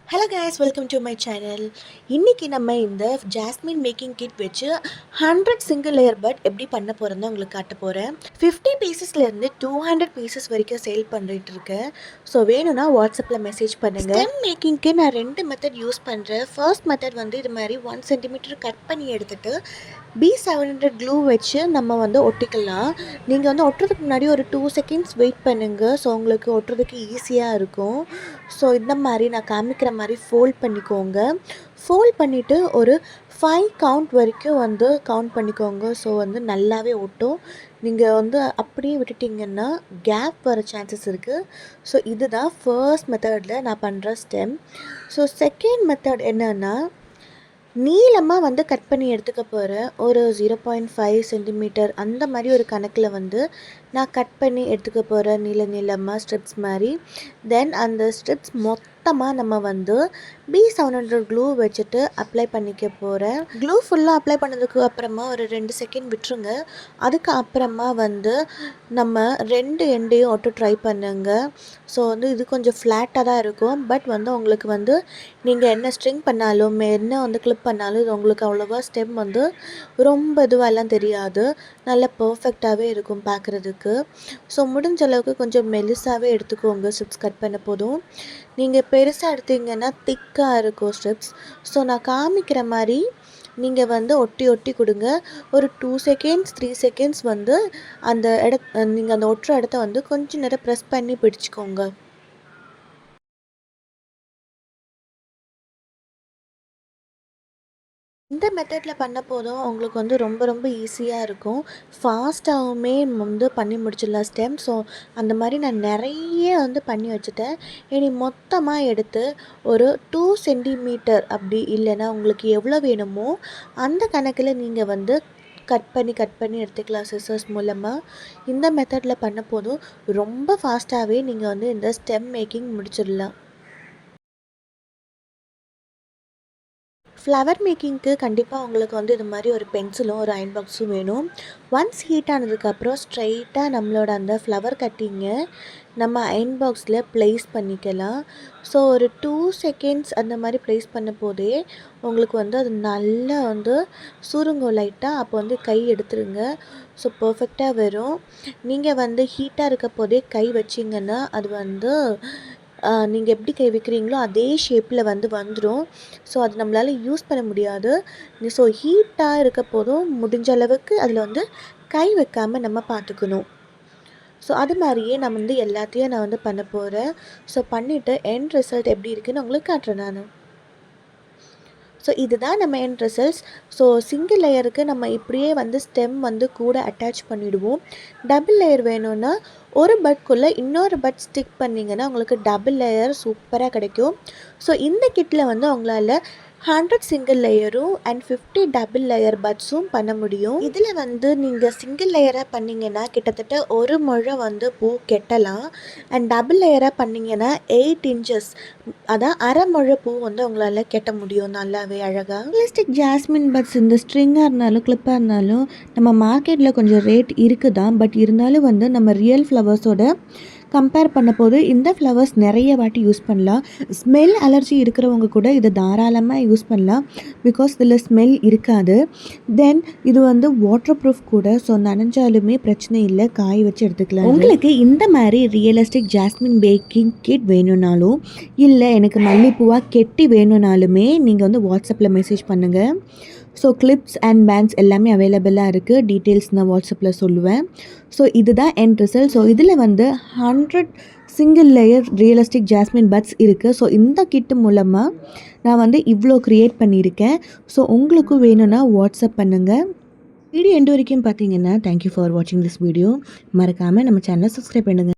Hello guys, welcome to my channel. இன்றைக்கி நம்ம இந்த ஜாஸ்மின் மேக்கிங் கிட் வச்சு 100 சிங்கிள் லேயர் பட் எப்படி பண்ண போகிறேன்னு உங்களுக்கு காட்ட போகிறேன். 50 பீசஸ்லேருந்து 200 பீசஸ் வரைக்கும் சேல் பண்ணிட்டு இருக்கேன். ஸோ வேணும்னா வாட்ஸ்அப்பில் மெசேஜ் பண்ணுங்கள். ஸ்டெம் மேக்கிங்க்கு நான் 2 மெத்தட் யூஸ் பண்ணுறேன். ஃபர்ஸ்ட் மெத்தட் வந்து இது மாதிரி 1 சென்டிமீட்டர் கட் பண்ணி எடுத்துகிட்டு B700 க்ளூ வச்சு நம்ம வந்து ஒட்டிக்கலாம். நீங்கள் வந்து ஒட்டுறதுக்கு முன்னாடி ஒரு 2 செகண்ட்ஸ் வெயிட் பண்ணுங்கள். ஸோ உங்களுக்கு ஒட்டுறதுக்கு ஈஸியாக இருக்கும். ஸோ இந்த மாதிரி நான் காமிக்கிற மாதிரி ஃபோல்ட் பண்ணிக்கோங்க. ஃபோல்ட் பண்ணிவிட்டு ஒரு 5 கவுண்ட் வரைக்கும் வந்து கவுண்ட் பண்ணிக்கோங்க. ஸோ வந்து நல்லாவே ஒட்டும். நீங்கள் வந்து அப்படியே விட்டுட்டிங்கன்னா கேப் வர சான்சஸ் இருக்குது. ஸோ இதுதான் ஃபர்ஸ்ட் மெத்தடில் நான் பண்ணுற ஸ்டெம். ஸோ செகண்ட் மெத்தட் என்னென்னா, நீளமாக வந்து கட் பண்ணி எடுத்துக்க போகிறேன். ஒரு 0.5 சென்டிமீட்டர் அந்த மாதிரி ஒரு கணக்கில் வந்து நான் கட் பண்ணி எடுத்துக்க போகிறேன். நீளமாக ஸ்ட்ரிப்ஸ் மாதிரி. தென் அந்த ஸ்ட்ரிப்ஸ் மொத்தமாக நம்ம வந்து B700 க்ளூ வச்சுட்டு அப்ளை பண்ணிக்க போகிறேன். க்ளூ ஃபுல்லாக அப்ளை பண்ணதுக்கு அப்புறமா ஒரு 2 செகண்ட் விட்டுருங்க. அதுக்கு அப்புறமா வந்து நம்ம 2 எண்டையும் ஒட்டு ட்ரை பண்ணுங்க. ஸோ வந்து இது கொஞ்சம் ஃப்ளாட்டாக தான் இருக்கும். பட் வந்து உங்களுக்கு வந்து நீங்கள் என்ன ஸ்ட்ரிங் பண்ணாலும் என்ன வந்து கிளிப் பண்ணாலும் இது உங்களுக்கு அவ்வளோவா ஸ்டெம் வந்து ரொம்ப இதுவெல்லாம் தெரியாது. நல்லா பர்ஃபெக்டாகவே இருக்கும் பார்க்குறதுக்கு. ஸோ முடிஞ்ச அளவுக்கு கொஞ்சம் மெலிசாகவே எடுத்துக்கோங்க. ஸ்ட்ரிப்ஸ் கட் பண்ண போதும். நீங்கள் பெருசாக எடுத்தீங்கன்னா திக்காக இருக்கும் ஸ்ட்ரிப்ஸ். ஸோ நான் காமிக்கிற மாதிரி நீங்கள் வந்து ஒட்டி கொடுங்க. ஒரு 2 செகண்ட்ஸ் 3 செகண்ட்ஸ் வந்து அந்த நீங்கள் அந்த ஒட்டுற இடத்த வந்து கொஞ்சம் நேரம் ப்ரெஸ் பண்ணி பிடிச்சிக்கோங்க. இந்த மெத்தடில் பண்ண போதும் உங்களுக்கு வந்து ரொம்ப ஈஸியாக இருக்கும். ஃபாஸ்ட்டாகவுமே வந்து பண்ணி முடிச்சிடலாம் ஸ்டெம். ஸோ அந்த மாதிரி நான் நிறைய வந்து பண்ணி வச்சுட்டேன். இனி மொத்தமாக எடுத்து ஒரு 2 சென்டிமீட்டர் அப்படி இல்லைன்னா உங்களுக்கு எவ்வளோ வேணுமோ அந்த கணக்கில் நீங்கள் வந்து கட் பண்ணி எடுத்துக்கலாம் சிசர்ஸ் மூலமாக. இந்த மெத்தடில் பண்ண போதும் ரொம்ப ஃபாஸ்ட்டாகவே நீங்கள் வந்து இந்த ஸ்டெம் மேக்கிங் முடிச்சிடலாம். ஃப்ளவர் மேக்கிங்க்கு கண்டிப்பாக உங்களுக்கு வந்து இது மாதிரி ஒரு பென்சிலும் ஒரு அயன் பாக்ஸும் வேணும். ஒன்ஸ் ஹீட் ஆனதுக்கப்புறம் ஸ்ட்ரைட்டாக நம்மளோட அந்த ஃப்ளவர் கட்டிங்கை நம்ம அயன் பாக்ஸில் ப்ளேஸ் பண்ணிக்கலாம். ஸோ ஒரு 2 செகண்ட்ஸ் அந்த மாதிரி ப்ளேஸ் பண்ண போதே உங்களுக்கு வந்து அது நல்லா வந்து சுருங்கும் லைட்டாக. அப்போ வந்து கை எடுத்துருங்க. ஸோ பர்ஃபெக்டாக வரும். நீங்கள் வந்து ஹீட்டாக இருக்க போதே கை வச்சிங்கன்னா அது வந்து நீங்கள் எப்படி கை வைக்கிறீங்களோ அதே ஷேப்பில் வந்து வந்துடும். ஸோ அது நம்மளால் யூஸ் பண்ண முடியாது. ஸோ ஹீட்டாக இருக்க போதும் முடிஞ்ச அளவுக்கு அதில் வந்து கை வைக்காமல் நம்ம பார்த்துக்கணும். ஸோ அது மாதிரியே நான் வந்து எல்லாத்தையும் நான் வந்து பண்ண போகிறேன். ஸோ பண்ணிவிட்டு எண்ட் ரிசல்ட் எப்படி இருக்குதுன்னு உங்களுக்கு காட்டுறேன் நான். ஸோ இதுதான் நம்ம எண்ட் ரிசல்ட்ஸ். ஸோ சிங்கிள் லேயருக்கு நம்ம இப்படியே வந்து ஸ்டெம் வந்து கூட அட்டாச் பண்ணிவிடுவோம். டபுள் லேயர் வேணும்னா ஒரு பட்குள்ளே இன்னொரு பட் ஸ்டிக் பண்ணிங்கன்னா உங்களுக்கு டபுள் லேயர் சூப்பராக கிடைக்கும். ஸோ இந்த கிட்டில் வந்து உங்களால் 100 சிங்கிள் லேயரும் அண்ட் 50 டபுள் லேயர் பட்ஸும் பண்ண முடியும். இதில் வந்து நீங்கள் சிங்கிள் லேயராக பண்ணிங்கன்னா கிட்டத்தட்ட ஒரு முழம் வந்து பூ கெட்டலாம். அண்ட் டபுள் லேயராக பண்ணிங்கன்னா 8 இன்ச்சஸ் அதான் அரை முழ பூ வந்து உங்களால் கெட்ட முடியும் நல்லாவே அழகாக. ரியலிஸ்டிக் ஜாஸ்மின் பட்ஸ் இந்த ஸ்ட்ரிங்காக இருந்தாலும் கிளிப்பாக இருந்தாலும் நம்ம மார்க்கெட்டில் கொஞ்சம் ரேட் இருக்குதான். பட் இருந்தாலும் வந்து நம்ம ரியல் ஃப்ளவர்ஸோட கம்பேர் பண்ண போது இந்த ஃப்ளவர்ஸ் நிறைய வாட்டி யூஸ் பண்ணலாம். ஸ்மெல் அலர்ஜி இருக்கிறவங்க கூட இதை தாராளமாக யூஸ் பண்ணலாம். பிகாஸ் இதில் ஸ்மெல் இருக்காது. தென் இது வந்து வாட்டர் ப்ரூஃப் கூட. ஸோ நனைஞ்சாலுமே பிரச்சனை இல்லை, காய வச்சு எடுத்துக்கலாம். உங்களுக்கு இந்த மாதிரி ரியலிஸ்டிக் ஜாஸ்மின் பேக்கிங் கிட் வேணும்னாலும் இல்லை எனக்கு மல்லிப்பூவாக கெட்டி வேணும்னாலுமே நீங்கள் வந்து வாட்ஸ்அப்பில் மெசேஜ் பண்ணுங்கள். ஸோ கிளிப்ஸ் அண்ட் பேண்ட்ஸ் எல்லாமே அவைலபிளாக இருக்குது. டீட்டெயில்ஸ் நான் வாட்ஸ்அப்பில் சொல்லுவேன். ஸோ இதுதான் எண்ட் ரிசல்ட். ஸோ இதில் வந்து 100 single layer realistic jasmine buds இருக்குது. ஸோ இந்த கிட்டு மூலமாக நான் வந்து இவ்வளோ க்ரியேட் பண்ணியிருக்கேன். ஸோ உங்களுக்கும் வேணும்னா வாட்ஸ்அப் பண்ணுங்கள். வீடியோ எண்டு வரைக்கும் பார்த்தீங்கன்னா தேங்க்யூ ஃபார் வாட்சிங் திஸ் வீடியோ. மறக்காமல் நம்ம சேனலை சப்ஸ்கிரைப் பண்ணுங்கள்.